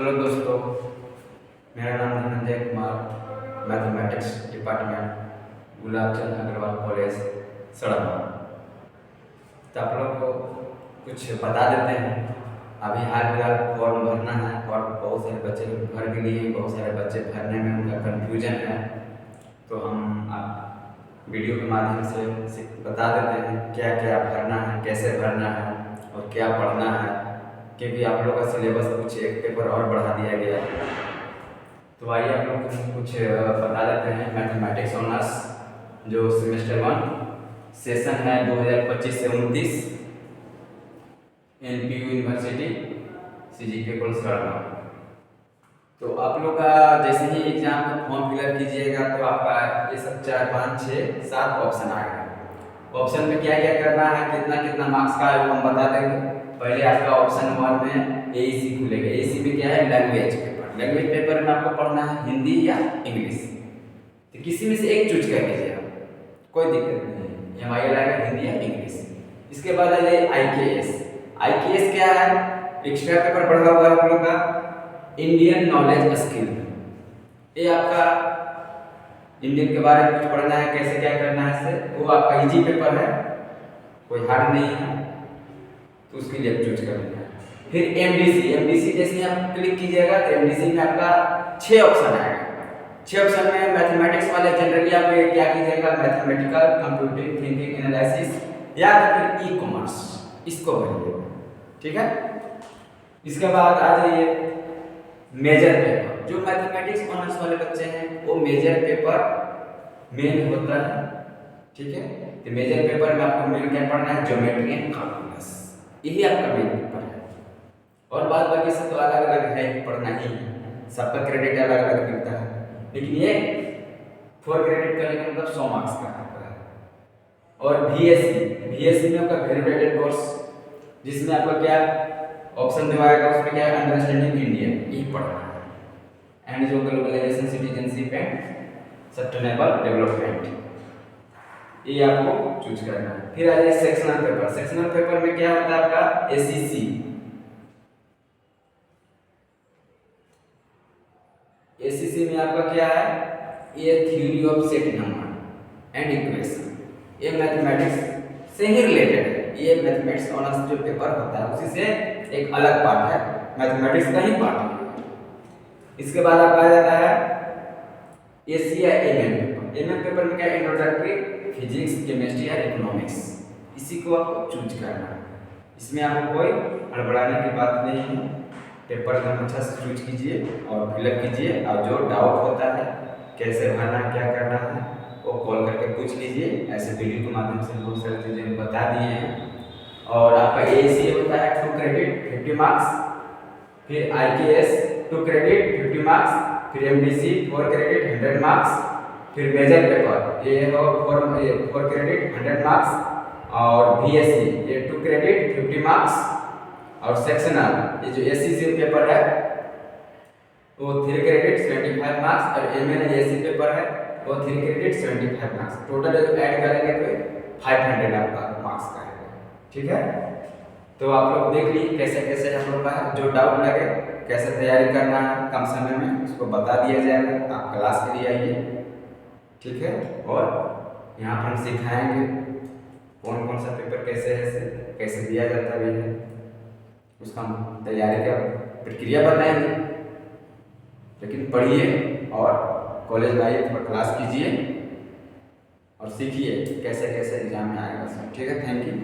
Hello दोस्तों, मेरा नाम Dhananjay Kumar, mathematics department, Gulabchand Agrawal college, सड़क। तो आप लोग को कुछ बता देते हैं। अभी हाल फिलहाल फॉर्म भरना है और बहुत सारे बच्चे लोग भर भी लिए, बहुत सारे बच्चे भरने में उनका कन्फ्यूजन है। तो हम आप वीडियो के माध्यम से बता देते हैं क्या क्या भरना है, कैसे भरना है और क्या पढ़ना है, क्योंकि आप लोग का सिलेबस कुछ एक पेपर और बढ़ा दिया गया है। तो आइए आप लोग कुछ बता देते हैं। मैथमेटिक्स ऑनर्स जो सेमेस्टर 1 सेशन है 2025 से 29, NPU यूनिवर्सिटी, CGK कोलकाता। तो आप लोग का जैसे ही एग्जाम का फॉर्म फिलअप कीजिएगा तो आपका ये सब 4, 5, 6, 7 ऑप्शन आएगा। ऑप्शन में क्या क्या करना है, कितना कितना मार्क्स का है वो हम बता देंगे। पहले आपका ऑप्शन 1 में AEC खुलेगा। AEC में क्या है, लैंग्वेज पेपर। लैंग्वेज पेपर में आपको पढ़ना है हिंदी या इंग्लिश, तो किसी में से एक चूज कर लीजिए आप, कोई दिक्कत नहीं है। MIL आएगा हिंदी या इंग्लिश। इसके बाद आ जाइए IKS। IKS क्या है, एक्स्ट्रा पेपर पढ़ा हुआ है आप लोग का इंडियन नॉलेज स्किल। ये आपका इंडियन के बारे में कुछ पढ़ना है, कैसे क्या करना है इससे, वो आपका इजी पेपर है, कोई हार्ड नहीं है, तो उसके लिए आप चूज कर लेना है। फिर MDC जैसे आप क्लिक कीजिएगा तो MDC में आपका 6 ऑप्शन आएगा। 6 ऑप्शन में मैथमेटिक्स वाले जनरली आप क्या कीजिएगा, मैथमेटिकल कंप्यूटिंग थिंकिंग एनालिसिस या फिर ई-कॉमर्स, इसको भरिएगा, ठीक है। इसके बाद आ जाइए मेजर पेपर। जो मैथमेटिक्स ऑनर्स वाले बच्चे हैं वो मेजर पेपर मेन होता है, ठीक है। तो मेजर पेपर में आपको मेन क्या पढ़ना है, ज्योमेट्री एंड कैलकुलस, यही आपका मेन पेपर है। और बाद बाकी सब तो अलग अलग है, पढ़ना ही है, सबका क्रेडिट अलग अलग मिलता है। लेकिन ये 4 क्रेडिट का लेकिन मतलब 100 मार्क्स का होता है। और VSc में आपका वैल्यू कोर्स, जिसमें आपका क्या ऑप्शन दिखाएगा, उसमें क्या है, अंडरस्टैंडिंग इंडियन, यही पढ़ना है। एंड जो globalization, citizenship and sustainable development, ये आपको चूज करना है। फिर आ जाए सेक्शनल पेपर। सेक्शनल पेपर में क्या होता है आपका ACC। ACC में आपका क्या है, ये theory of set number and equation, ये मैथमेटिक्स से ही रिलेटेड है। ये मैथमेटिक्स ऑनर्स जो पेपर होता है उसी से एक अलग पार्ट है, मैथमेटिक्स का ही पार्ट है। इसके बाद आपका आ जाता है AC या MM पेपर। MM पेपर में क्या, इंट्रोडक्टरी फिजिक्स, केमिस्ट्री या इकोनॉमिक्स, इसी को आपको चूज करना है। इसमें आपको कोई हड़बड़ाने की बात नहीं है, पेपर एकदम अच्छा से चूज कीजिए और फिलअप कीजिए। और जो डाउट होता है कैसे भरना है, क्या करना है, वो कॉल करके पूछ लीजिए। ऐसे वीडियो के माध्यम से बहुत सारी चीज़ें बता दिए हैं। और आपका AEC होता है 2 क्रेडिट 50 मार्क्स, फिर IKS 2 क्रेडिट 50 मार्क्स, फिर MDC 4 क्रेडिट 100 मार्क्स, फिर मेजर पेपर ये हो 4 क्रेडिट 100 मार्क्स, और VSc ये 2 क्रेडिट 50 मार्क्स, और सेक्शनल ये जो ACC पेपर है वो 3 क्रेडिट 75 मार्क्स, और MNAC पेपर है वो 3 क्रेडिट 75 मार्क्स। टोटल ऐड करेंगे तो 500 आपका मार्क्स का है, ठीक है। तो आप लोग देख लीजिए कैसे कैसे हम लोग का है, जो डाउट लगे कैसे तैयारी करना है कम समय में उसको बता दिया जाएगा। आप क्लास के लिए आइए, ठीक है। और यहाँ पर हम सिखाएंगे कौन कौन सा पेपर कैसे है, कैसे दिया जाता भी है, उसका हम तैयारी का प्रक्रिया बताएंगे। लेकिन पढ़िए और कॉलेज में आइए, थोड़ा क्लास कीजिए और सीखिए कैसे कैसे एग्जाम में आएगा सब, ठीक है। Thank you.